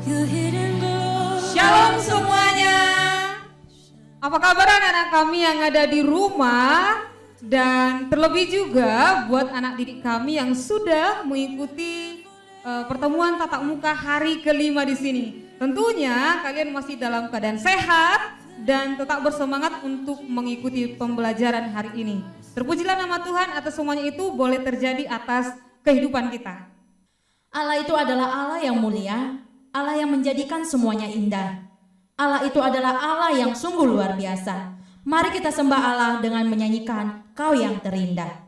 Shalom semuanya. Apa kabar anak-anak kami yang ada di rumah? Dan terlebih juga buat anak didik kami yang sudah mengikuti pertemuan tatap muka hari kelima di sini. Tentunya kalian masih dalam keadaan sehat dan tetap bersemangat untuk mengikuti pembelajaran hari ini. Terpujilah nama Tuhan atas semuanya itu boleh terjadi atas kehidupan kita. Allah itu adalah Allah yang mulia, Allah yang menjadikan semuanya indah. Allah itu adalah Allah yang sungguh luar biasa. Mari kita sembah Allah dengan menyanyikan Kau yang terindah.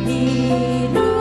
Hidup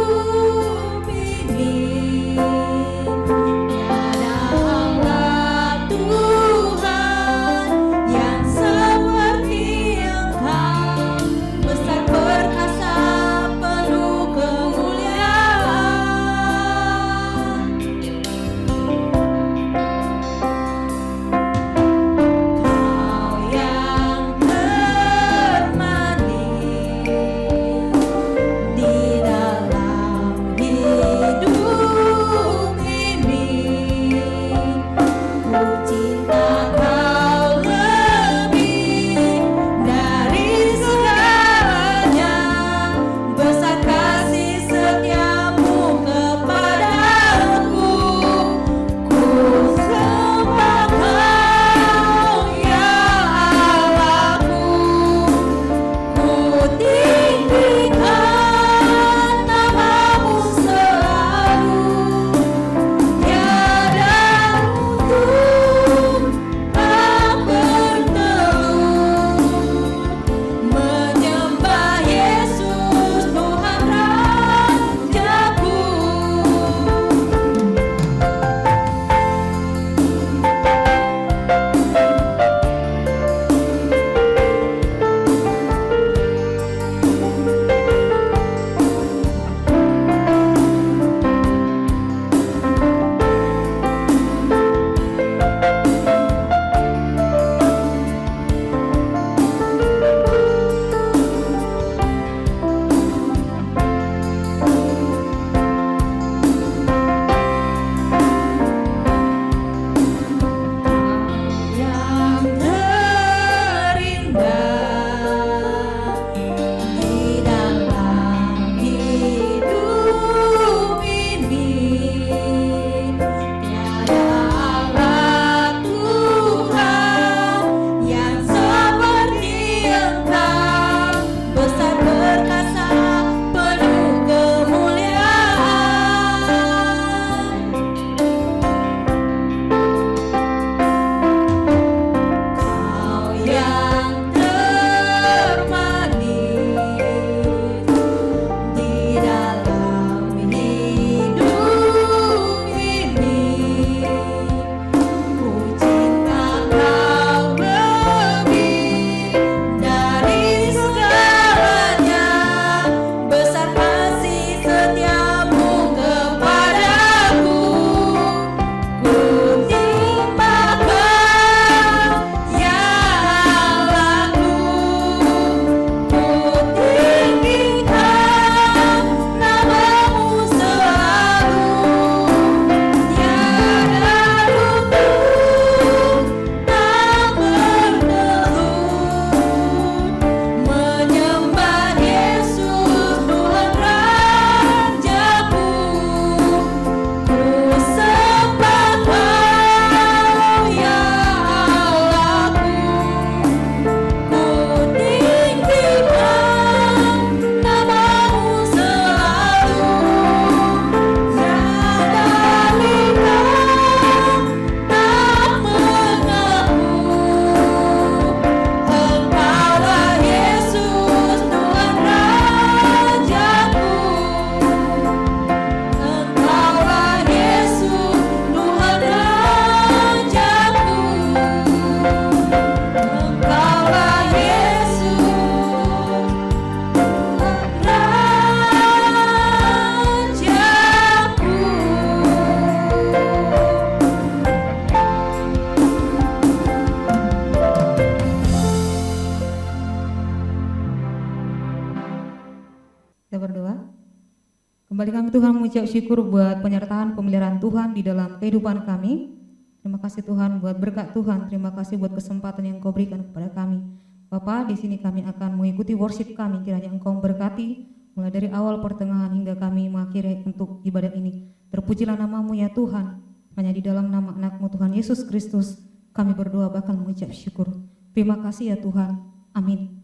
Kembali kami Tuhan mengucap syukur buat penyertaan pemeliharaan Tuhan di dalam kehidupan kami. Terima kasih Tuhan buat berkat Tuhan, terima kasih buat kesempatan yang Kau berikan kepada kami. Bapa, di sini kami akan mengikuti worship kami, kiranya Engkau berkati mulai dari awal pertengahan hingga kami mengakhiri untuk ibadat ini. Terpujilah nama-Mu ya Tuhan, hanya di dalam nama anak-Mu Tuhan Yesus Kristus kami berdoa bahkan mengucap syukur. Terima kasih ya Tuhan, amin.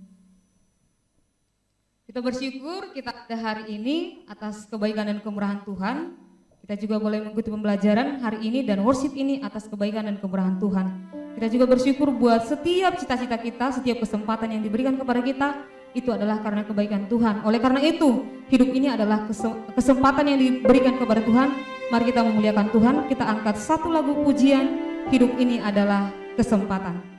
Kita bersyukur kita ada hari ini atas kebaikan dan kemurahan Tuhan. Kita juga boleh mengikuti pembelajaran hari ini dan worship ini atas kebaikan dan kemurahan Tuhan. Kita juga bersyukur buat setiap cita-cita kita, setiap kesempatan yang diberikan kepada kita, itu adalah karena kebaikan Tuhan. Oleh karena itu, hidup ini adalah kesempatan yang diberikan kepada Tuhan. Mari kita memuliakan Tuhan, kita angkat satu lagu pujian, hidup ini adalah kesempatan.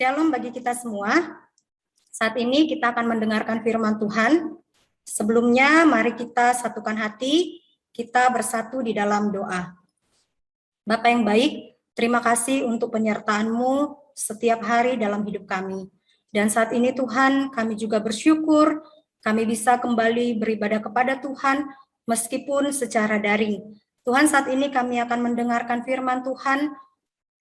Shalom bagi kita semua. Saat ini kita akan mendengarkan firman Tuhan. Sebelumnya mari kita satukan hati, kita bersatu di dalam doa. Bapa yang baik, terima kasih untuk penyertaan-Mu setiap hari dalam hidup kami. Dan saat ini Tuhan, kami juga bersyukur kami bisa kembali beribadah kepada Tuhan meskipun secara daring. Tuhan, saat ini kami akan mendengarkan firman Tuhan.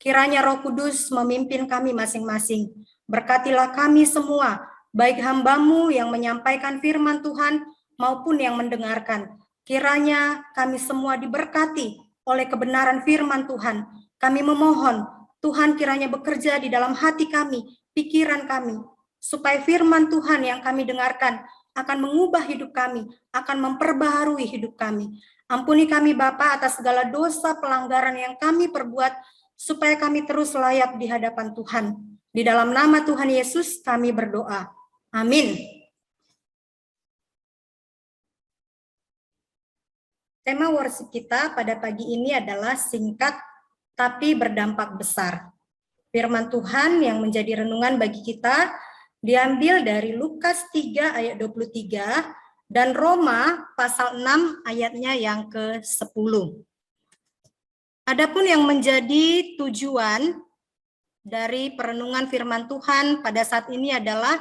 Kiranya Roh Kudus memimpin kami masing-masing. Berkatilah kami semua, baik hamba-Mu yang menyampaikan firman Tuhan maupun yang mendengarkan. Kiranya kami semua diberkati oleh kebenaran firman Tuhan. Kami memohon, Tuhan kiranya bekerja di dalam hati kami, pikiran kami, supaya firman Tuhan yang kami dengarkan akan mengubah hidup kami, akan memperbaharui hidup kami. Ampuni kami Bapa atas segala dosa pelanggaran yang kami perbuat, supaya kami terus layak di hadapan Tuhan. Di dalam nama Tuhan Yesus kami berdoa. Amin. Tema worship kita pada pagi ini adalah singkat tapi berdampak besar. Firman Tuhan yang menjadi renungan bagi kita diambil dari Lukas 3 ayat 23 dan Roma pasal 6 ayatnya yang ke-10. Adapun yang menjadi tujuan dari perenungan firman Tuhan pada saat ini adalah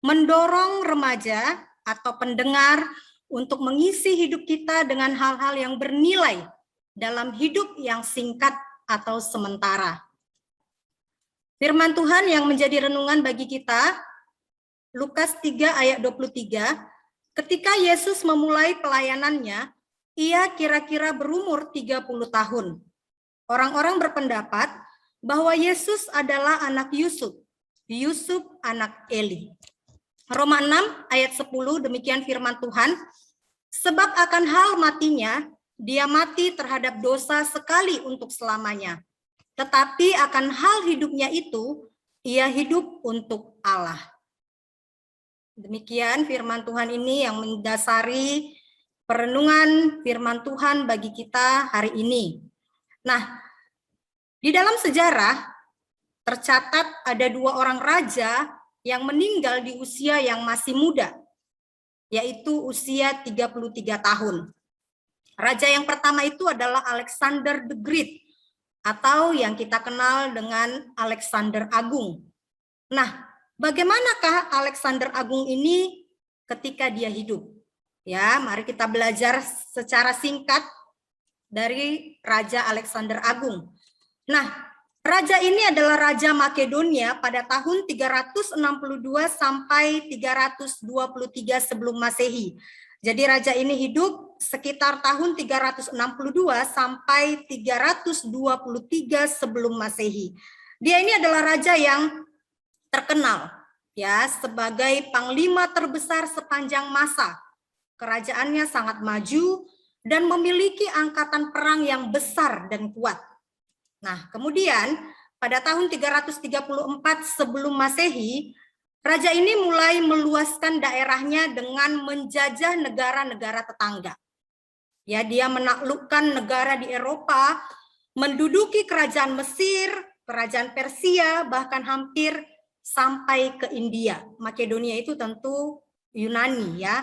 mendorong remaja atau pendengar untuk mengisi hidup kita dengan hal-hal yang bernilai dalam hidup yang singkat atau sementara. Firman Tuhan yang menjadi renungan bagi kita, Lukas 3 ayat 23, ketika Yesus memulai pelayanannya, ia kira-kira berumur 30 tahun. Orang-orang berpendapat bahwa Yesus adalah anak Yusuf, Yusuf anak Eli. Roma 6 ayat 10 demikian firman Tuhan, sebab akan hal matinya, dia mati terhadap dosa sekali untuk selamanya. Tetapi akan hal hidupnya itu, ia hidup untuk Allah. Demikian firman Tuhan ini yang mendasari perenungan firman Tuhan bagi kita hari ini. Nah, di dalam sejarah tercatat ada 2 orang raja yang meninggal di usia yang masih muda, yaitu usia 33 tahun. Raja yang pertama itu adalah Alexander the Great, atau yang kita kenal dengan Alexander Agung. Nah, bagaimanakah Alexander Agung ini ketika dia hidup? Ya, mari kita belajar secara singkat dari Raja Alexander Agung. Nah, raja ini adalah Raja Makedonia pada tahun 362 sampai 323 sebelum Masehi. Jadi raja ini hidup sekitar tahun 362 sampai 323 sebelum Masehi. Dia ini adalah raja yang terkenal ya sebagai panglima terbesar sepanjang masa. Kerajaannya sangat maju dan memiliki angkatan perang yang besar dan kuat. Nah, kemudian pada tahun 334 sebelum Masehi, raja ini mulai meluaskan daerahnya dengan menjajah negara-negara tetangga. Ya, dia menaklukkan negara di Eropa, menduduki kerajaan Mesir, kerajaan Persia, bahkan hampir sampai ke India. Makedonia itu tentu Yunani ya,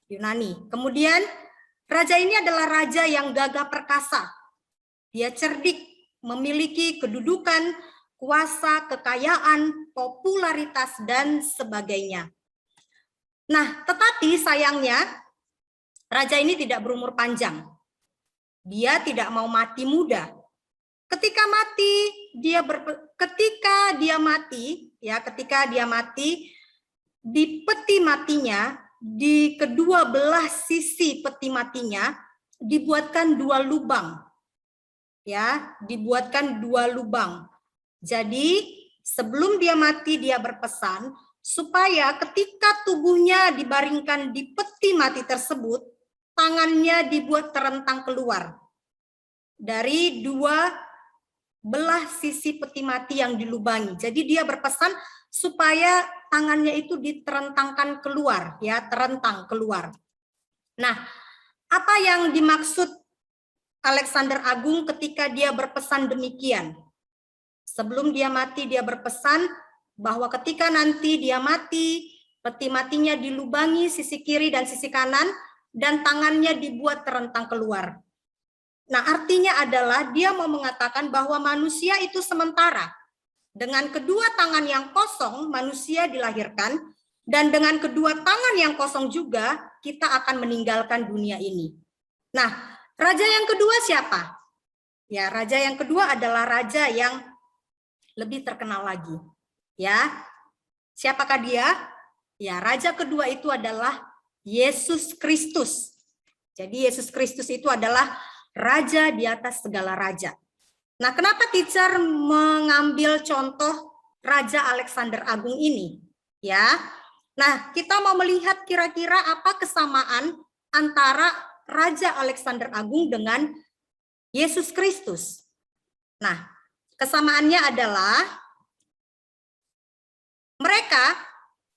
Yunani. Kemudian raja ini adalah raja yang gagah perkasa. Dia cerdik, memiliki kedudukan, kuasa, kekayaan, popularitas, dan sebagainya. Nah, tetapi sayangnya, raja ini tidak berumur panjang. Dia tidak mau mati muda. Ketika dia mati, di peti matinya, di kedua belah sisi peti matinya, dibuatkan 2 lubang. Ya, dibuatkan 2 lubang. Jadi sebelum dia mati dia berpesan supaya ketika tubuhnya dibaringkan di peti mati tersebut, tangannya dibuat terentang keluar dari 2 belah sisi peti mati yang dilubangi. Jadi dia berpesan supaya tangannya itu diterentangkan keluar, ya, terentang keluar. Nah, apa yang dimaksud Alexander Agung ketika dia berpesan demikian? Sebelum dia mati, dia berpesan bahwa ketika nanti dia mati, peti matinya dilubangi sisi kiri dan sisi kanan, dan tangannya dibuat terentang keluar. Nah, artinya adalah dia mau mengatakan bahwa manusia itu sementara. Dengan kedua tangan yang kosong, manusia dilahirkan, dan dengan kedua tangan yang kosong juga, kita akan meninggalkan dunia ini. Nah, raja yang kedua siapa? Ya, raja yang kedua adalah raja yang lebih terkenal lagi. Ya, siapakah dia? Ya, raja kedua itu adalah Yesus Kristus. Jadi Yesus Kristus itu adalah raja di atas segala raja. Nah, kenapa teacher mengambil contoh Raja Alexander Agung ini? Ya, nah kita mau melihat kira-kira apa kesamaan antara Raja Alexander Agung dengan Yesus Kristus. Nah, kesamaannya adalah mereka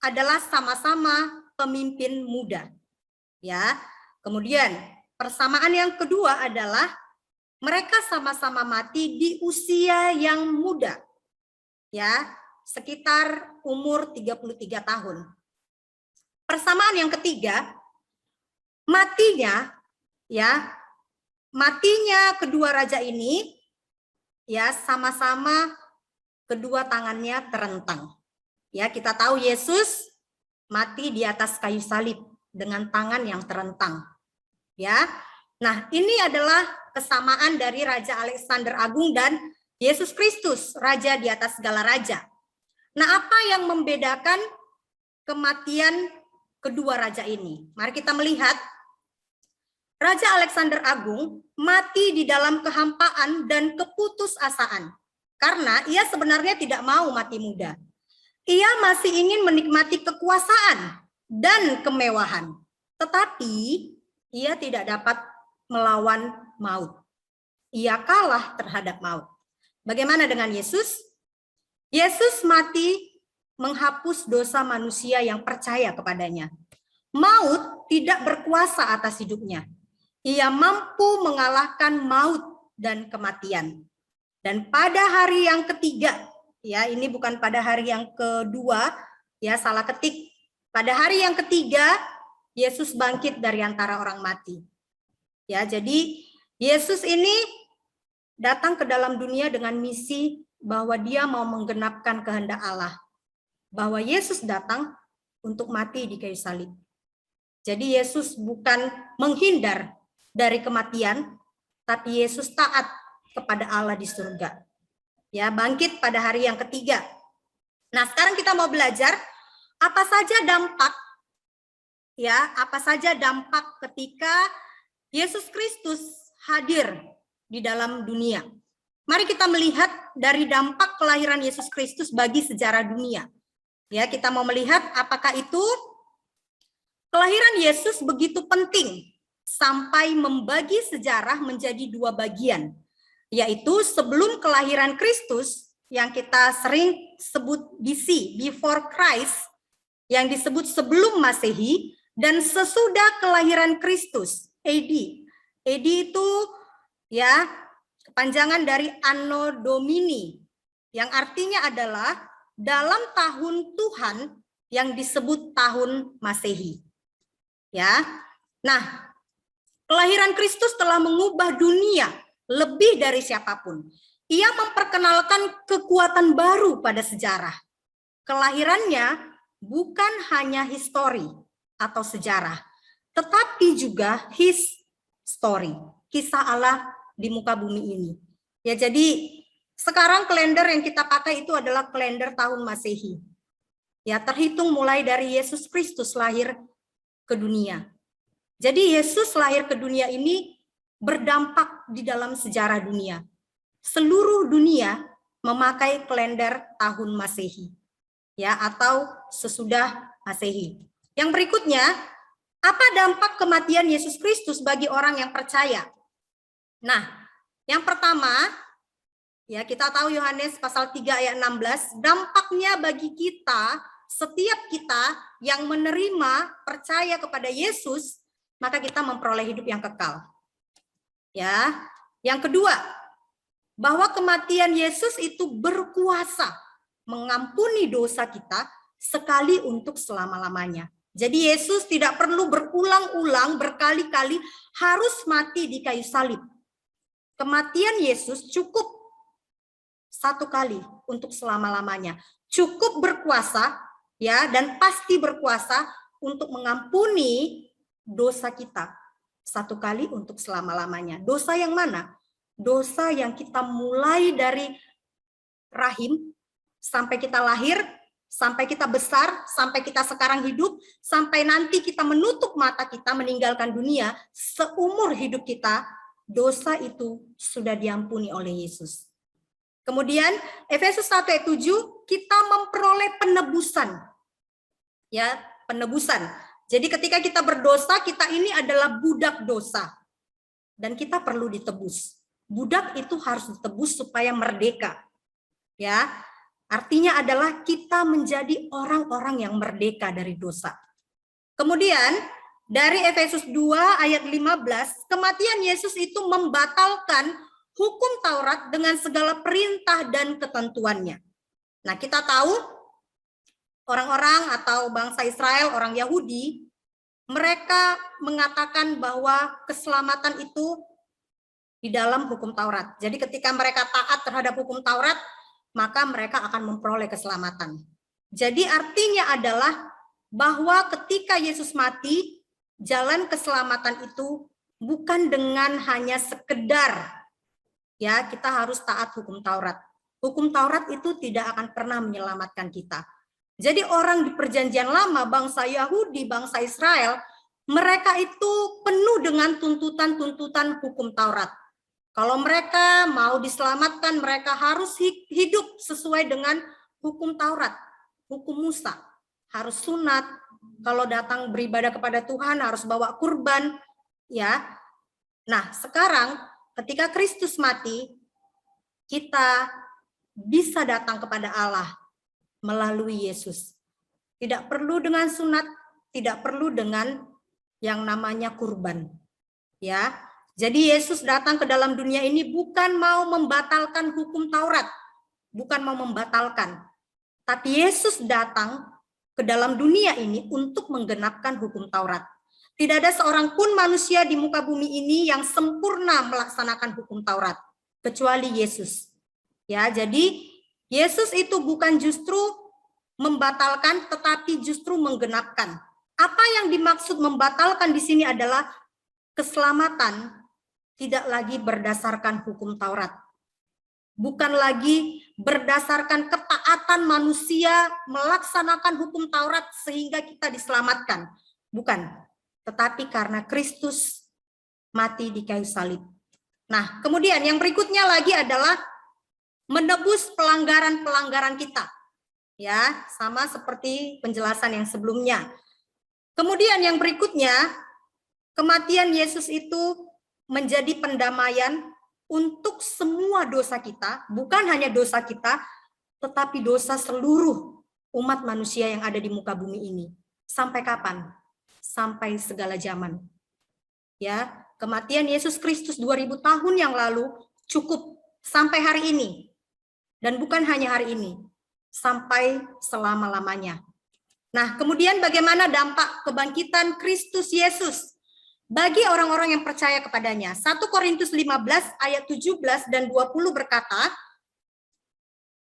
adalah sama-sama pemimpin muda. Ya. Kemudian persamaan yang kedua adalah mereka sama-sama mati di usia yang muda. Ya, sekitar umur 33 tahun. Persamaan yang ketiga, matinya kedua raja ini ya sama-sama kedua tangannya terentang. Ya, kita tahu Yesus mati di atas kayu salib dengan tangan yang terentang. Ya. Nah, ini adalah kesamaan dari Raja Alexander Agung dan Yesus Kristus, raja di atas segala raja. Nah, apa yang membedakan kematian kedua raja ini? Mari kita melihat. Raja Alexander Agung mati di dalam kehampaan dan keputusasaan karena ia sebenarnya tidak mau mati muda. Ia masih ingin menikmati kekuasaan dan kemewahan, tetapi ia tidak dapat melawan maut. Ia kalah terhadap maut. Bagaimana dengan Yesus? Yesus mati menghapus dosa manusia yang percaya kepadanya. Maut tidak berkuasa atas hidupnya. Ia mampu mengalahkan maut dan kematian. Dan pada hari yang ketiga, ya ini bukan pada hari yang kedua, ya salah ketik. Pada hari yang ketiga, Yesus bangkit dari antara orang mati. Ya, jadi Yesus ini datang ke dalam dunia dengan misi bahwa dia mau menggenapkan kehendak Allah. Bahwa Yesus datang untuk mati di kayu salib. Jadi Yesus bukan menghindar dari kematian, tapi Yesus taat kepada Allah di surga. Ya, bangkit pada hari yang ketiga. Nah, sekarang kita mau belajar apa saja dampak ketika Yesus Kristus hadir di dalam dunia. Mari kita melihat dari dampak kelahiran Yesus Kristus bagi sejarah dunia. Ya, kita mau melihat apakah itu kelahiran Yesus begitu penting sampai membagi sejarah menjadi dua bagian, yaitu sebelum kelahiran Kristus yang kita sering sebut BC, before Christ, yang disebut sebelum Masehi, dan sesudah kelahiran Kristus, AD. AD itu ya kepanjangan dari Anno Domini, yang artinya adalah dalam tahun Tuhan yang disebut tahun Masehi. Ya. Nah, kelahiran Kristus telah mengubah dunia lebih dari siapapun. Ia memperkenalkan kekuatan baru pada sejarah. Kelahirannya bukan hanya histori atau sejarah, tetapi juga his story, kisah Allah di muka bumi ini. Ya, jadi sekarang kalender yang kita pakai itu adalah kalender tahun Masehi. Ya, terhitung mulai dari Yesus Kristus lahir ke dunia. Jadi Yesus lahir ke dunia ini berdampak di dalam sejarah dunia. Seluruh dunia memakai kalender tahun Masehi, ya, atau sesudah Masehi. Yang berikutnya, apa dampak kematian Yesus Kristus bagi orang yang percaya? Nah, yang pertama, ya kita tahu Yohanes pasal 3 ayat 16, dampaknya bagi kita, setiap kita yang menerima percaya kepada Yesus, maka kita memperoleh hidup yang kekal. Ya, yang kedua, bahwa kematian Yesus itu berkuasa mengampuni dosa kita sekali untuk selama-lamanya. Jadi Yesus tidak perlu berulang-ulang berkali-kali harus mati di kayu salib. Kematian Yesus cukup satu kali untuk selama-lamanya. Cukup berkuasa ya, dan pasti berkuasa untuk mengampuni dosa kita satu kali untuk selama-lamanya. Dosa yang mana? Dosa yang kita mulai dari rahim sampai kita lahir, sampai kita besar, sampai kita sekarang hidup, sampai nanti kita menutup mata kita meninggalkan dunia, seumur hidup kita, dosa itu sudah diampuni oleh Yesus. Kemudian Efesus 1 ayat 7, kita memperoleh penebusan. Ya, penebusan. Jadi ketika kita berdosa, kita ini adalah budak dosa. Dan kita perlu ditebus. Budak itu harus ditebus supaya merdeka. Ya, artinya adalah kita menjadi orang-orang yang merdeka dari dosa. Kemudian dari Efesus 2 ayat 15, kematian Yesus itu membatalkan hukum Taurat dengan segala perintah dan ketentuannya. Nah, kita tahu orang-orang atau bangsa Israel, orang Yahudi, mereka mengatakan bahwa keselamatan itu di dalam hukum Taurat. Jadi ketika mereka taat terhadap hukum Taurat, maka mereka akan memperoleh keselamatan. Jadi artinya adalah bahwa ketika Yesus mati, jalan keselamatan itu bukan dengan hanya sekedar ya kita harus taat hukum Taurat. Hukum Taurat itu tidak akan pernah menyelamatkan kita. Jadi orang di perjanjian lama, bangsa Yahudi, bangsa Israel, mereka itu penuh dengan tuntutan-tuntutan hukum Taurat. Kalau mereka mau diselamatkan, mereka harus hidup sesuai dengan hukum Taurat, hukum Musa. Harus sunat, kalau datang beribadah kepada Tuhan harus bawa kurban, ya. Nah, sekarang ketika Kristus mati, kita bisa datang kepada Allah melalui Yesus. Tidak perlu dengan sunat, tidak perlu dengan yang namanya kurban. Ya. Jadi Yesus datang ke dalam dunia ini bukan mau membatalkan hukum Taurat, bukan mau membatalkan. Tapi Yesus datang ke dalam dunia ini untuk menggenapkan hukum Taurat. Tidak ada seorang pun manusia di muka bumi ini yang sempurna melaksanakan hukum Taurat, kecuali Yesus. Ya, jadi Yesus itu bukan justru membatalkan, tetapi justru menggenapkan. Apa yang dimaksud membatalkan di sini adalah keselamatan tidak lagi berdasarkan hukum Taurat. Bukan lagi berdasarkan ketaatan manusia melaksanakan hukum Taurat sehingga kita diselamatkan. Bukan. Tetapi karena Kristus mati di kayu salib. Nah, kemudian yang berikutnya lagi adalah menebus pelanggaran-pelanggaran kita. Ya, sama seperti penjelasan yang sebelumnya. Kemudian yang berikutnya, kematian Yesus itu menjadi pendamaian untuk semua dosa kita, bukan hanya dosa kita, tetapi dosa seluruh umat manusia yang ada di muka bumi ini. Sampai kapan? Sampai segala zaman. Ya, kematian Yesus Kristus 2000 tahun yang lalu cukup sampai hari ini. Dan bukan hanya hari ini, sampai selama-lamanya. Nah, kemudian bagaimana dampak kebangkitan Kristus Yesus bagi orang-orang yang percaya kepadanya? 1 Korintus 15 ayat 17 dan 20 berkata,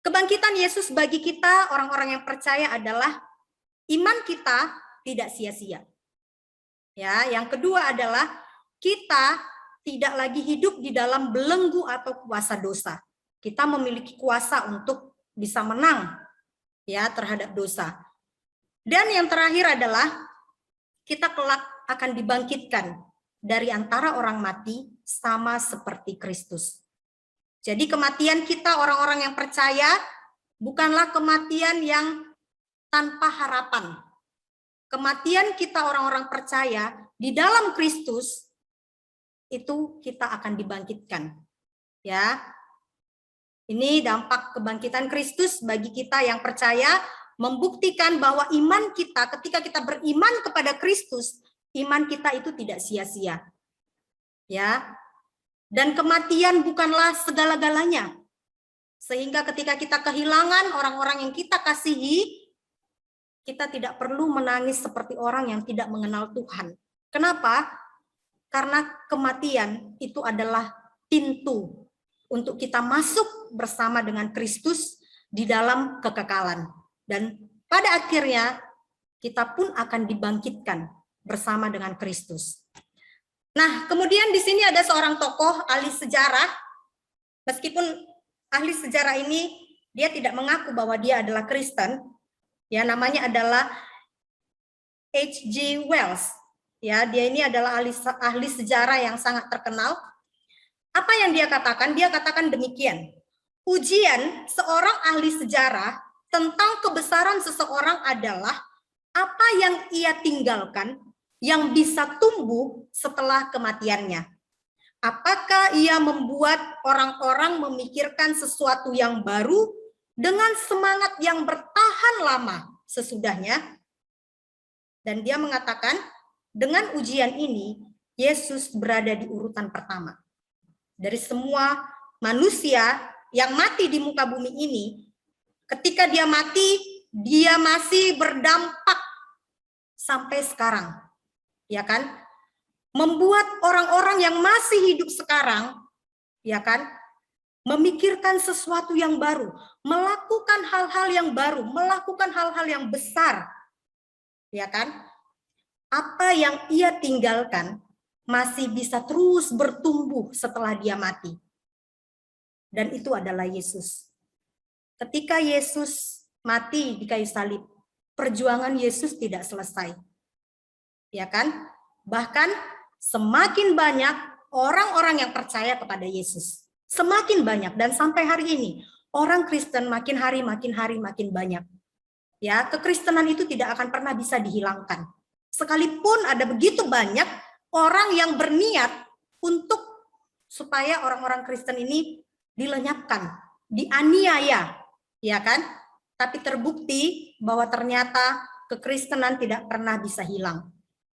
kebangkitan Yesus bagi kita orang-orang yang percaya adalah iman kita tidak sia-sia. Ya, yang kedua adalah kita tidak lagi hidup di dalam belenggu atau kuasa dosa. Kita memiliki kuasa untuk bisa menang ya terhadap dosa. Dan yang terakhir adalah kita kelak akan dibangkitkan dari antara orang mati sama seperti Kristus. Jadi kematian kita orang-orang yang percaya bukanlah kematian yang tanpa harapan. Kematian kita orang-orang percaya di dalam Kristus itu kita akan dibangkitkan. Ya. Ini dampak kebangkitan Kristus bagi kita yang percaya, membuktikan bahwa iman kita ketika kita beriman kepada Kristus, iman kita itu tidak sia-sia. Ya. Dan kematian bukanlah segala-galanya. Sehingga ketika kita kehilangan orang-orang yang kita kasihi, kita tidak perlu menangis seperti orang yang tidak mengenal Tuhan. Kenapa? Karena kematian itu adalah pintu untuk kita masuk bersama dengan Kristus di dalam kekekalan. Dan pada akhirnya kita pun akan dibangkitkan bersama dengan Kristus. Nah, kemudian di sini ada seorang tokoh ahli sejarah. Meskipun ahli sejarah ini dia tidak mengaku bahwa dia adalah Kristen, ya, namanya adalah H.G. Wells. Ya, dia ini adalah ahli sejarah yang sangat terkenal. Apa yang dia katakan? Dia katakan demikian. Ujian seorang ahli sejarah tentang kebesaran seseorang adalah apa yang ia tinggalkan yang bisa tumbuh setelah kematiannya. Apakah ia membuat orang-orang memikirkan sesuatu yang baru dengan semangat yang bertahan lama sesudahnya? Dan dia mengatakan, dengan ujian ini, Yesus berada di urutan pertama. Dari semua manusia yang mati di muka bumi ini, ketika dia mati, dia masih berdampak sampai sekarang. Ya kan? Membuat orang-orang yang masih hidup sekarang, ya kan, memikirkan sesuatu yang baru, melakukan hal-hal yang baru, melakukan hal-hal yang besar, ya kan? Apa yang ia tinggalkan masih bisa terus bertumbuh setelah dia mati. Dan itu adalah Yesus. Ketika Yesus mati di kayu salib, perjuangan Yesus tidak selesai. Ya kan? Bahkan semakin banyak orang-orang yang percaya kepada Yesus. Semakin banyak, dan sampai hari ini orang Kristen makin hari makin banyak. Ya, kekristenan itu tidak akan pernah bisa dihilangkan. Sekalipun ada begitu banyak orang yang berniat untuk supaya orang-orang Kristen ini dilenyapkan, dianiaya, ya kan? Tapi terbukti bahwa ternyata kekristenan tidak pernah bisa hilang.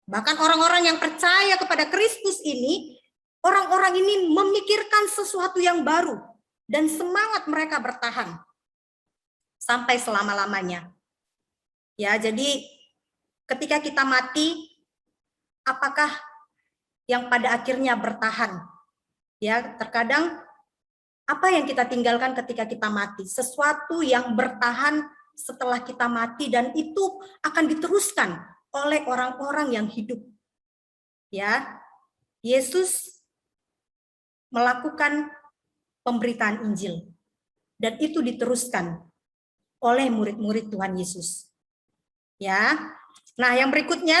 Bahkan orang-orang yang percaya kepada Kristus ini, orang-orang ini memikirkan sesuatu yang baru dan semangat mereka bertahan sampai selama-lamanya. Ya, jadi ketika kita mati, apakah yang pada akhirnya bertahan? Ya, terkadang apa yang kita tinggalkan ketika kita mati? Sesuatu yang bertahan setelah kita mati, dan itu akan diteruskan oleh orang-orang yang hidup. Ya, Yesus melakukan pemberitaan Injil, dan itu diteruskan oleh murid-murid Tuhan Yesus. Ya. Nah, yang berikutnya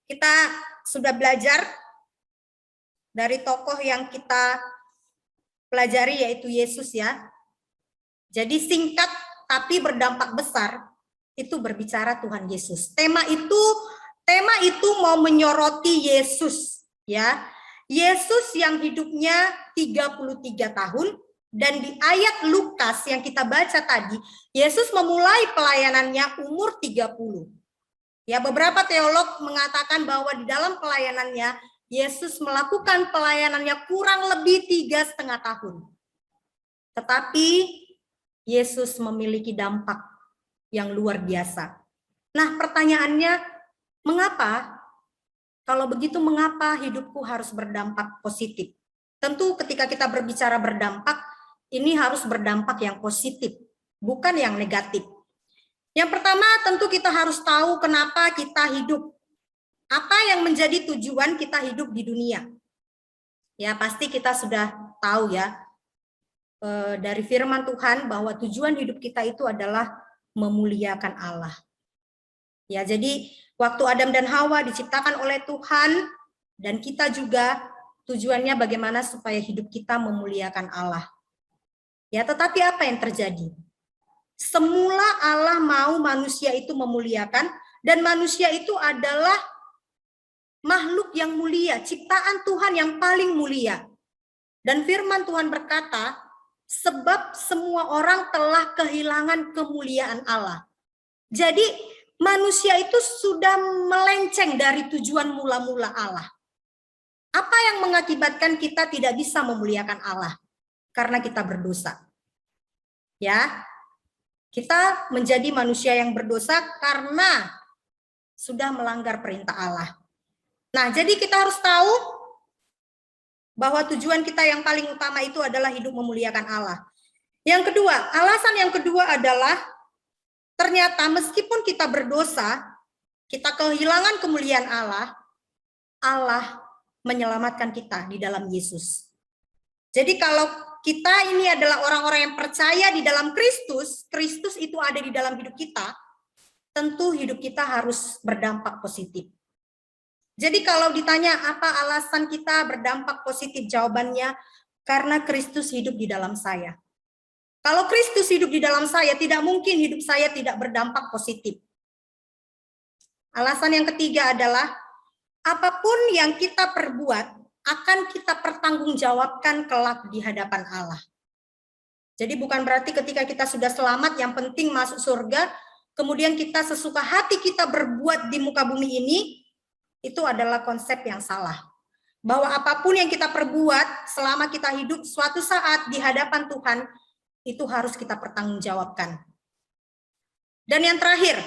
kita sudah belajar dari tokoh yang kita pelajari, yaitu Yesus, ya. Jadi singkat tapi berdampak besar, itu berbicara Tuhan Yesus. Tema itu mau menyoroti Yesus, ya. Yesus yang hidupnya 33 tahun, dan di ayat Lukas yang kita baca tadi, Yesus memulai pelayanannya umur 30. Ya, beberapa teolog mengatakan bahwa di dalam pelayanannya Yesus melakukan pelayanannya kurang lebih 3,5 tahun. Tetapi Yesus memiliki dampak yang luar biasa. Nah, pertanyaannya, mengapa? Kalau begitu, mengapa hidupku harus berdampak positif? Tentu ketika kita berbicara berdampak, ini harus berdampak yang positif, bukan yang negatif. Yang pertama, tentu kita harus tahu kenapa kita hidup. Apa yang menjadi tujuan kita hidup di dunia? Ya, pasti kita sudah tahu, ya, dari firman Tuhan bahwa tujuan hidup kita itu adalah memuliakan Allah. Ya, jadi waktu Adam dan Hawa diciptakan oleh Tuhan, dan kita juga tujuannya bagaimana supaya hidup kita memuliakan Allah. Ya, tetapi apa yang terjadi? Semula Allah mau manusia itu memuliakan, dan manusia itu adalah makhluk yang mulia, ciptaan Tuhan yang paling mulia. Dan firman Tuhan berkata, sebab semua orang telah kehilangan kemuliaan Allah. Jadi manusia itu sudah melenceng dari tujuan mula-mula Allah. Apa yang mengakibatkan kita tidak bisa memuliakan Allah? Karena kita berdosa. Ya, kita menjadi manusia yang berdosa karena sudah melanggar perintah Allah. Nah, jadi kita harus tahu bahwa tujuan kita yang paling utama itu adalah hidup memuliakan Allah. Yang kedua, alasan yang kedua adalah ternyata meskipun kita berdosa, kita kehilangan kemuliaan Allah, Allah menyelamatkan kita di dalam Yesus. Jadi kalau kita ini adalah orang-orang yang percaya di dalam Kristus, Kristus itu ada di dalam hidup kita, tentu hidup kita harus berdampak positif. Jadi kalau ditanya apa alasan kita berdampak positif, jawabannya karena Kristus hidup di dalam saya. Kalau Kristus hidup di dalam saya, tidak mungkin hidup saya tidak berdampak positif. Alasan yang ketiga adalah apapun yang kita perbuat akan kita pertanggungjawabkan kelak di hadapan Allah. Jadi bukan berarti ketika kita sudah selamat, yang penting masuk surga, kemudian kita sesuka hati kita berbuat di muka bumi ini, itu adalah konsep yang salah. Bahwa apapun yang kita perbuat selama kita hidup, suatu saat di hadapan Tuhan, itu harus kita pertanggungjawabkan. Dan yang terakhir,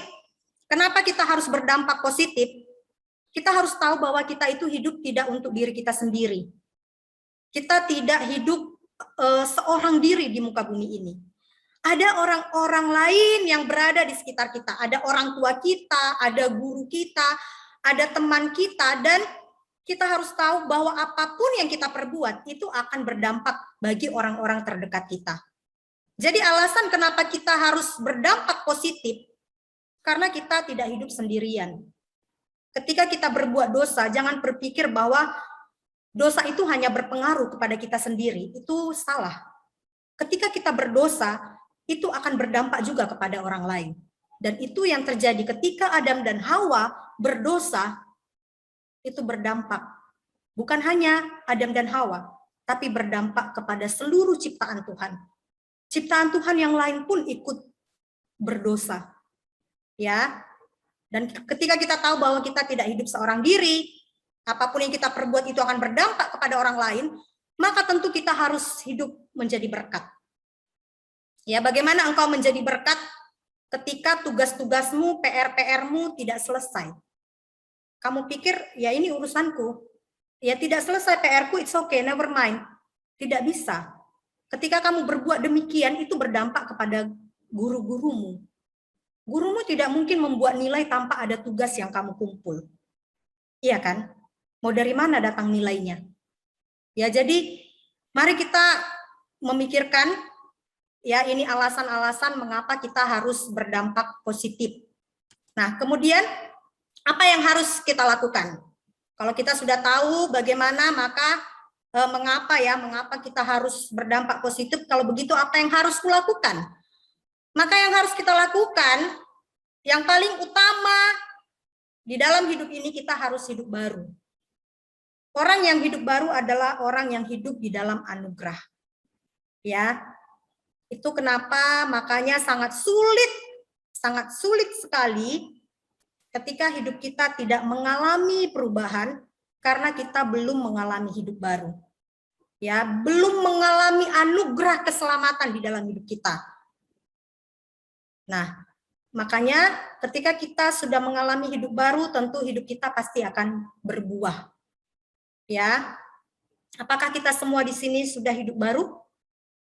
kenapa kita harus berdampak positif? Kita harus tahu bahwa kita itu hidup tidak untuk diri kita sendiri. Kita tidak hidup seorang diri di muka bumi ini. Ada orang-orang lain yang berada di sekitar kita. Ada orang tua kita, ada guru kita, ada teman kita, dan kita harus tahu bahwa apapun yang kita perbuat itu akan berdampak bagi orang-orang terdekat kita. Jadi alasan kenapa kita harus berdampak positif, karena kita tidak hidup sendirian. Ketika kita berbuat dosa, jangan berpikir bahwa dosa itu hanya berpengaruh kepada kita sendiri. Itu salah. Ketika kita berdosa, itu akan berdampak juga kepada orang lain. Dan itu yang terjadi ketika Adam dan Hawa berdosa, itu berdampak. Bukan hanya Adam dan Hawa, tapi berdampak kepada seluruh ciptaan Tuhan. Ciptaan Tuhan yang lain pun ikut berdosa. Ya. Dan ketika kita tahu bahwa kita tidak hidup seorang diri, apapun yang kita perbuat itu akan berdampak kepada orang lain, maka tentu kita harus hidup menjadi berkat. Ya, bagaimana engkau menjadi berkat ketika tugas-tugasmu, PR-PR-mu tidak selesai? Kamu pikir, ya ini urusanku. Ya tidak selesai PR-ku, it's okay, never mind. Tidak bisa. Ketika kamu berbuat demikian, itu berdampak kepada guru-gurumu. Gurumu tidak mungkin membuat nilai tanpa ada tugas yang kamu kumpul. Iya kan? Mau dari mana datang nilainya? Ya, jadi mari kita memikirkan, ya ini alasan-alasan mengapa kita harus berdampak positif. Nah, kemudian apa yang harus kita lakukan? Kalau kita sudah tahu bagaimana, maka mengapa kita harus berdampak positif? Kalau begitu apa yang harus kulakukan? Maka yang harus kita lakukan, yang paling utama di dalam hidup ini, kita harus hidup baru. Orang yang hidup baru adalah orang yang hidup di dalam anugerah. Ya, itu kenapa makanya sangat sulit sekali ketika hidup kita tidak mengalami perubahan karena kita belum mengalami hidup baru. Ya, belum mengalami anugerah keselamatan di dalam hidup kita. Nah, makanya ketika kita sudah mengalami hidup baru, tentu hidup kita pasti akan berbuah. Ya. Apakah kita semua di sini sudah hidup baru?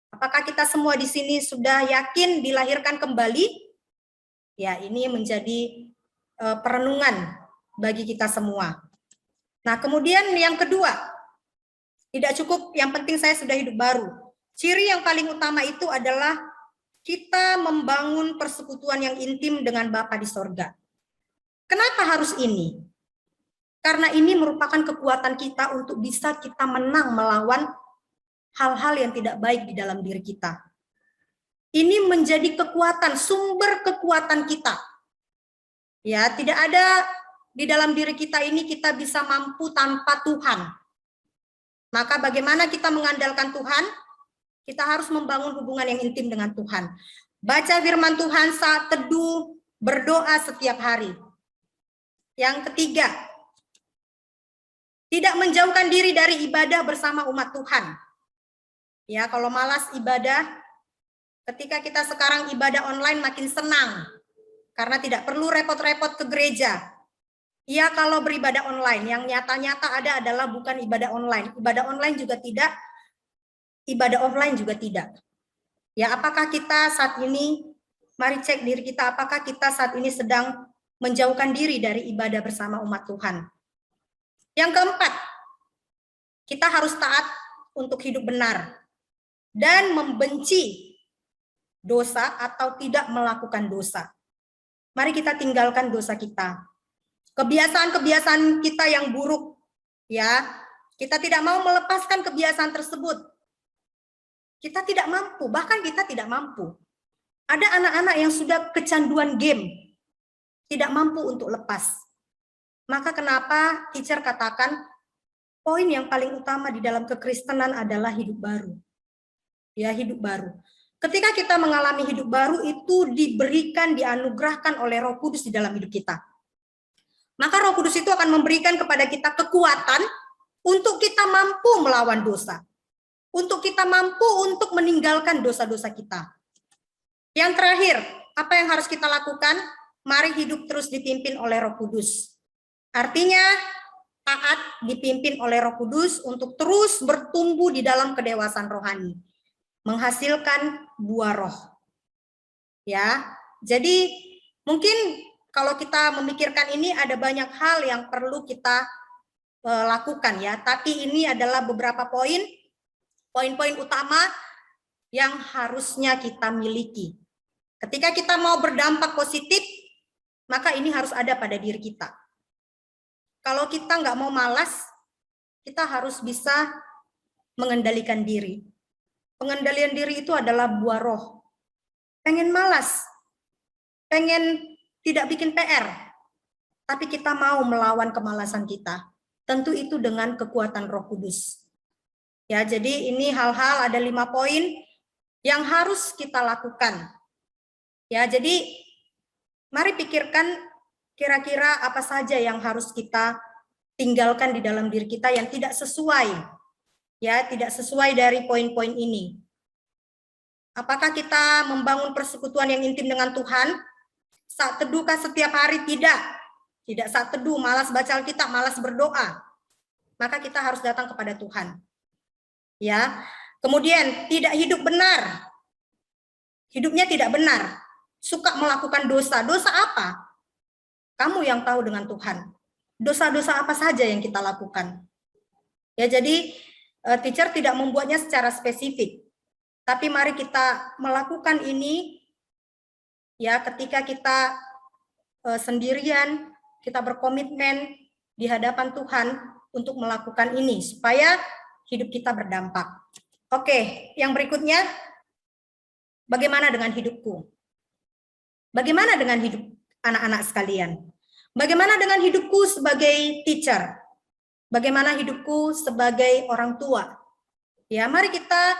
Apakah kita semua di sini sudah yakin dilahirkan kembali? Ya, ini menjadi perenungan bagi kita semua. Nah, kemudian yang kedua, tidak cukup yang penting saya sudah hidup baru. Ciri yang paling utama itu adalah kita membangun persekutuan yang intim dengan Bapa di sorga. Kenapa harus ini? Karena ini merupakan kekuatan kita untuk bisa kita menang melawan hal-hal yang tidak baik di dalam diri kita. Ini menjadi kekuatan, sumber kekuatan kita. Ya, tidak ada di dalam diri kita ini kita bisa mampu tanpa Tuhan. Maka bagaimana kita mengandalkan Tuhan? Kita harus membangun hubungan yang intim dengan Tuhan. Baca firman Tuhan saat teduh, berdoa setiap hari. Yang ketiga, tidak menjauhkan diri dari ibadah bersama umat Tuhan. Ya, kalau malas ibadah, ketika kita sekarang ibadah online makin senang. Karena tidak perlu repot-repot ke gereja. Ya, kalau beribadah online, yang nyata-nyata ada adalah bukan ibadah online. Ibadah online juga tidak, ibadah offline juga tidak. Ya, apakah kita saat ini, mari cek diri kita, apakah kita saat ini sedang menjauhkan diri dari ibadah bersama umat Tuhan. Yang keempat, kita harus taat untuk hidup benar dan membenci dosa atau tidak melakukan dosa. Mari kita tinggalkan dosa kita. Kebiasaan-kebiasaan kita yang buruk, ya. Kita tidak mau melepaskan kebiasaan tersebut. Kita tidak mampu, bahkan kita tidak mampu. Ada anak-anak yang sudah kecanduan game, tidak mampu untuk lepas. Maka kenapa teacher katakan poin yang paling utama di dalam kekristenan adalah hidup baru. Ya, hidup baru. Ketika kita mengalami hidup baru itu diberikan, dianugerahkan oleh Roh Kudus di dalam hidup kita. Maka Roh Kudus itu akan memberikan kepada kita kekuatan untuk kita mampu melawan dosa. Untuk kita mampu untuk meninggalkan dosa-dosa kita. Yang terakhir, apa yang harus kita lakukan? Mari hidup terus dipimpin oleh Roh Kudus. Artinya, taat dipimpin oleh Roh Kudus untuk terus bertumbuh di dalam kedewasaan rohani. Menghasilkan buah roh. Ya, jadi mungkin kalau kita memikirkan ini ada banyak hal yang perlu kita lakukan ya, tapi ini adalah beberapa poin-poin utama yang harusnya kita miliki. Ketika kita mau berdampak positif, maka ini harus ada pada diri kita. Kalau kita nggak mau malas, kita harus bisa mengendalikan diri. Pengendalian diri itu adalah buah roh. Pengen malas, pengen tidak bikin PR, tapi kita mau melawan kemalasan kita. Tentu itu dengan kekuatan Roh Kudus. Ya, jadi ini hal-hal ada 5 poin yang harus kita lakukan. Ya, jadi mari pikirkan kira-kira apa saja yang harus kita tinggalkan di dalam diri kita yang tidak sesuai. Ya, tidak sesuai dari poin-poin ini. Apakah kita membangun persekutuan yang intim dengan Tuhan? Saat teduhkah setiap hari? Tidak. Tidak saat teduh, malas baca Alkitab, malas berdoa. Maka kita harus datang kepada Tuhan. Ya. Kemudian tidak hidup benar. Hidupnya tidak benar. Suka melakukan dosa. Dosa apa? Kamu yang tahu dengan Tuhan. Dosa-dosa apa saja yang kita lakukan? Ya, jadi teacher tidak membuatnya secara spesifik. Tapi mari kita melakukan ini ya ketika kita sendirian, kita berkomitmen di hadapan Tuhan untuk melakukan ini supaya hidup kita berdampak. Oke, yang berikutnya, bagaimana dengan hidupku? Bagaimana dengan hidup anak-anak sekalian? Bagaimana dengan hidupku sebagai teacher? Bagaimana hidupku sebagai orang tua? Ya, mari kita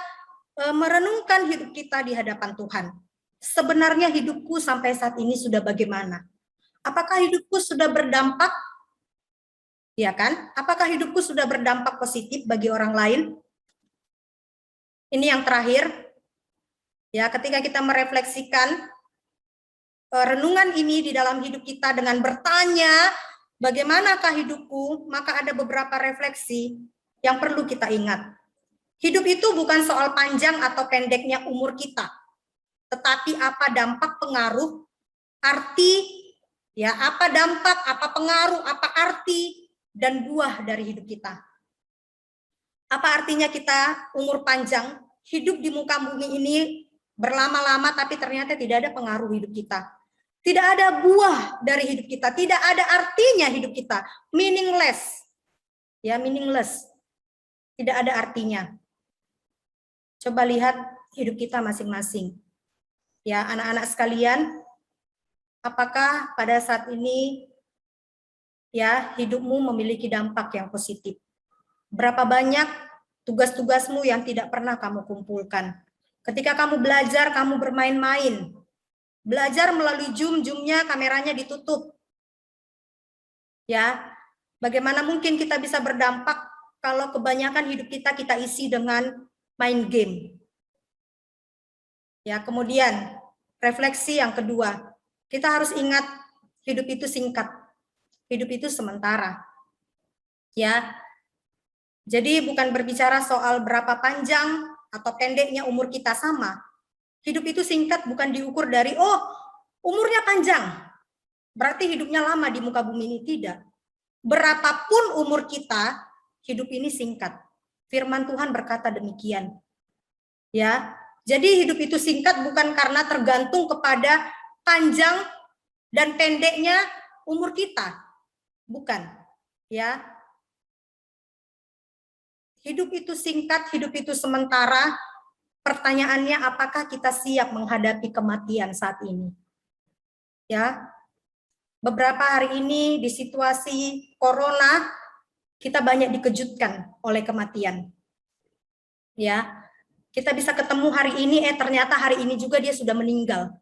merenungkan hidup kita di hadapan Tuhan. Sebenarnya hidupku sampai saat ini sudah bagaimana? Apakah hidupku sudah berdampak? Ya kan? Apakah hidupku sudah berdampak positif bagi orang lain? Ini yang terakhir. Ya, ketika kita merefleksikan renungan ini di dalam hidup kita dengan bertanya, bagaimanakah hidupku? Maka ada beberapa refleksi yang perlu kita ingat. Hidup itu bukan soal panjang atau pendeknya umur kita, tetapi apa dampak, pengaruh, arti, ya apa dampak, apa pengaruh, apa arti, dan buah dari hidup kita. Apa artinya kita umur panjang, hidup di muka bumi ini berlama-lama, tapi ternyata tidak ada pengaruh hidup kita. Tidak ada buah dari hidup kita, tidak ada artinya hidup kita, meaningless. Ya, meaningless. Tidak ada artinya. Coba lihat hidup kita masing-masing. Ya, anak-anak sekalian, apakah pada saat ini ya hidupmu memiliki dampak yang positif? Berapa banyak tugas-tugasmu yang tidak pernah kamu kumpulkan? Ketika kamu belajar, kamu bermain-main. Belajar melalui Zoom-nya kameranya ditutup. Ya, bagaimana mungkin kita bisa berdampak kalau kebanyakan hidup kita isi dengan main game. Ya, kemudian refleksi yang kedua, kita harus ingat hidup itu singkat, hidup itu sementara. Ya, jadi bukan berbicara soal berapa panjang atau pendeknya umur kita sama. Hidup itu singkat bukan diukur dari, oh umurnya panjang, berarti hidupnya lama di muka bumi ini. Tidak. Berapapun umur kita, hidup ini singkat. Firman Tuhan berkata demikian. Ya, jadi hidup itu singkat bukan karena tergantung kepada panjang dan pendeknya umur kita. Bukan. Ya. Hidup itu singkat, hidup itu sementara. Pertanyaannya, apakah kita siap menghadapi kematian saat ini? Ya. Beberapa hari ini di situasi corona, kita banyak dikejutkan oleh kematian. Ya. Kita bisa ketemu hari ini, ternyata hari ini juga dia sudah meninggal.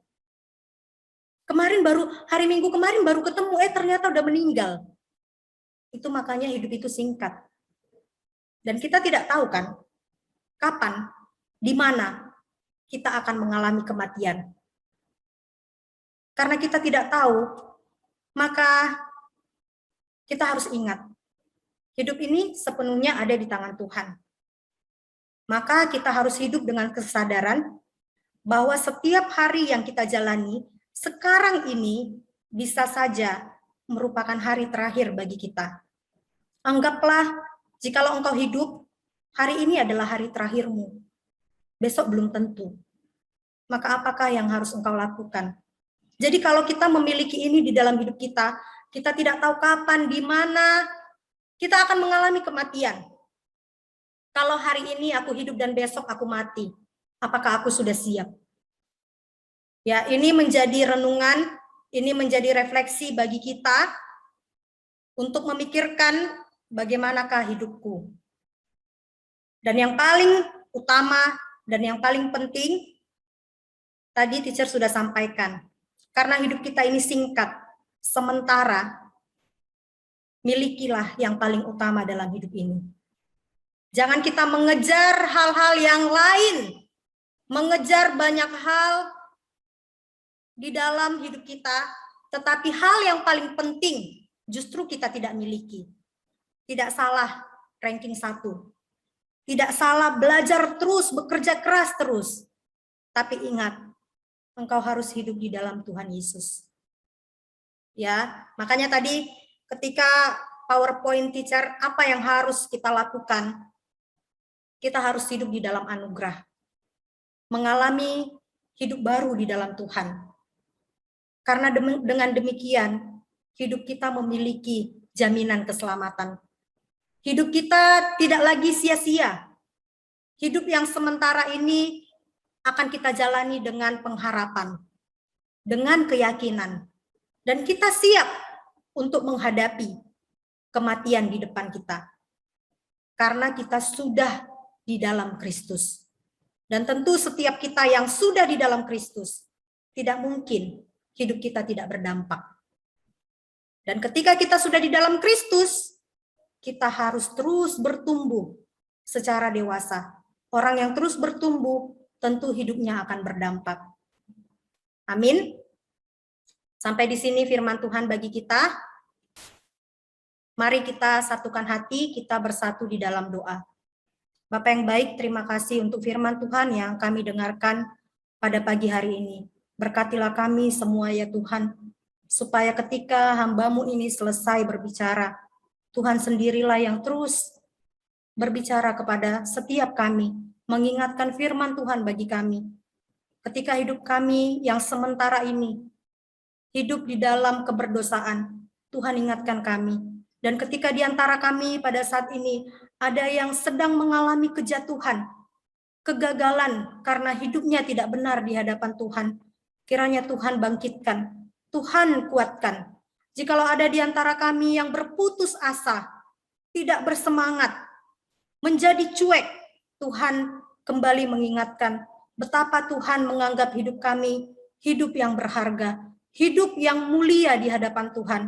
Hari Minggu kemarin baru ketemu, ternyata udah meninggal. Itu makanya hidup itu singkat. Dan kita tidak tahu kan, kapan, di mana kita akan mengalami kematian. Karena kita tidak tahu, maka kita harus ingat, hidup ini sepenuhnya ada di tangan Tuhan. Maka kita harus hidup dengan kesadaran bahwa setiap hari yang kita jalani, sekarang ini bisa saja merupakan hari terakhir bagi kita. Anggaplah jikalau engkau hidup, hari ini adalah hari terakhirmu. Besok belum tentu. Maka apakah yang harus engkau lakukan? Jadi kalau kita memiliki ini di dalam hidup kita, kita tidak tahu kapan, di mana kita akan mengalami kematian. Kalau hari ini aku hidup dan besok aku mati, apakah aku sudah siap? Ya, ini menjadi renungan, ini menjadi refleksi bagi kita untuk memikirkan bagaimanakah hidupku. Dan yang paling utama dan yang paling penting, tadi teacher sudah sampaikan, karena hidup kita ini singkat, sementara, milikilah yang paling utama dalam hidup ini. Jangan kita mengejar hal-hal yang lain, mengejar banyak hal di dalam hidup kita, tetapi hal yang paling penting justru kita tidak miliki. Tidak salah ranking 1. Tidak salah belajar terus, bekerja keras terus. Tapi ingat, engkau harus hidup di dalam Tuhan Yesus. Ya, makanya tadi ketika PowerPoint teacher, apa yang harus kita lakukan? Kita harus hidup di dalam anugerah. Mengalami hidup baru di dalam Tuhan. Karena dengan demikian, hidup kita memiliki jaminan keselamatan. Hidup kita tidak lagi sia-sia. Hidup yang sementara ini akan kita jalani dengan pengharapan, dengan keyakinan. Dan kita siap untuk menghadapi kematian di depan kita. Karena kita sudah di dalam Kristus. Dan tentu setiap kita yang sudah di dalam Kristus, tidak mungkin hidup kita tidak berdampak. Dan ketika kita sudah di dalam Kristus, kita harus terus bertumbuh secara dewasa. Orang yang terus bertumbuh, tentu hidupnya akan berdampak. Amin. Sampai di sini firman Tuhan bagi kita. Mari kita satukan hati, kita bersatu di dalam doa. Bapak yang baik, terima kasih untuk firman Tuhan yang kami dengarkan pada pagi hari ini. Berkatilah kami semua ya Tuhan, supaya ketika hamba-Mu ini selesai berbicara, Tuhan sendirilah yang terus berbicara kepada setiap kami, mengingatkan firman Tuhan bagi kami. Ketika hidup kami yang sementara ini, hidup di dalam keberdosaan, Tuhan ingatkan kami. Dan ketika di antara kami pada saat ini, ada yang sedang mengalami kejatuhan, kegagalan karena hidupnya tidak benar di hadapan Tuhan. Kiranya Tuhan bangkitkan, Tuhan kuatkan. Jikalau ada di antara kami yang berputus asa, tidak bersemangat, menjadi cuek, Tuhan kembali mengingatkan betapa Tuhan menganggap hidup kami hidup yang berharga, hidup yang mulia di hadapan Tuhan.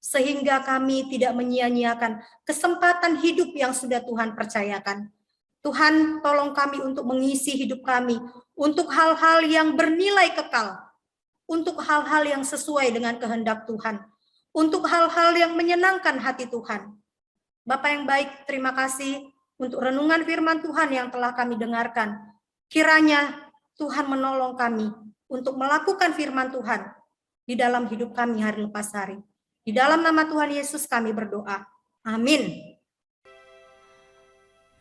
Sehingga kami tidak menyia-nyiakan kesempatan hidup yang sudah Tuhan percayakan. Tuhan tolong kami untuk mengisi hidup kami, untuk hal-hal yang bernilai kekal, untuk hal-hal yang sesuai dengan kehendak Tuhan, untuk hal-hal yang menyenangkan hati Tuhan. Bapak yang baik, terima kasih untuk renungan firman Tuhan yang telah kami dengarkan. Kiranya Tuhan menolong kami untuk melakukan firman Tuhan, di dalam hidup kami hari lepas hari. Di dalam nama Tuhan Yesus kami berdoa. Amin.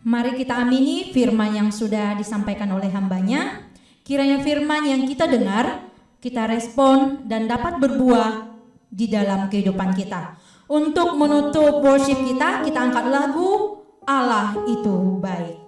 Mari kita amini firman yang sudah disampaikan oleh hambanya. Kiranya firman yang kita dengar, kita respon dan dapat berbuah di dalam kehidupan kita. Untuk menutup worship kita angkat lagu Allah Itu Baik.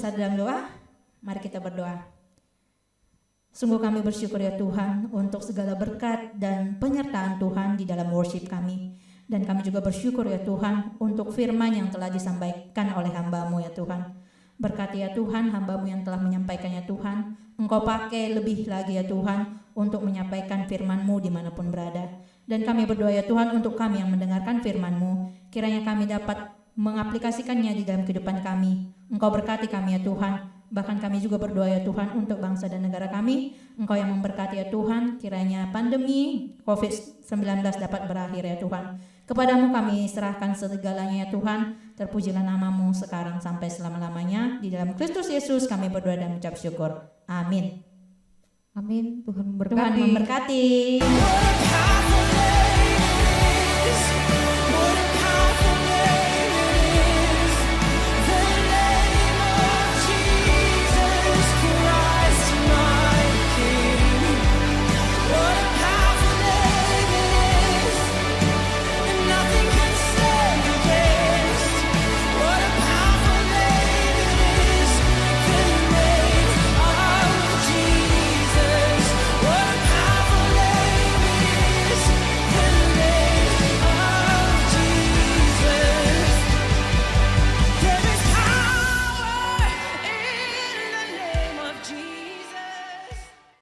bersatu dalam doa, mari kita berdoa. Sungguh kami bersyukur ya Tuhan untuk segala berkat dan penyertaan Tuhan di dalam worship kami. Dan kami juga bersyukur ya Tuhan untuk firman yang telah disampaikan oleh hamba-Mu ya Tuhan. Berkati ya Tuhan hamba-Mu yang telah menyampaikannya Tuhan. Engkau pakai lebih lagi ya Tuhan untuk menyampaikan firman-Mu dimanapun berada. Dan kami berdoa ya Tuhan untuk kami yang mendengarkan firman-Mu. Kiranya kami dapat mengaplikasikannya di dalam kehidupan kami. Engkau berkati kami ya Tuhan. Bahkan kami juga berdoa ya Tuhan untuk bangsa dan negara kami. Engkau yang memberkati ya Tuhan, kiranya pandemi COVID-19 dapat berakhir ya Tuhan. Kepadamu kami serahkan segalanya ya Tuhan. Terpujilah namamu sekarang sampai selama-lamanya. Di dalam Kristus Yesus kami berdoa dan mengucap syukur. Amin. Amin. Tuhan Tuhan memberkati. memberkati.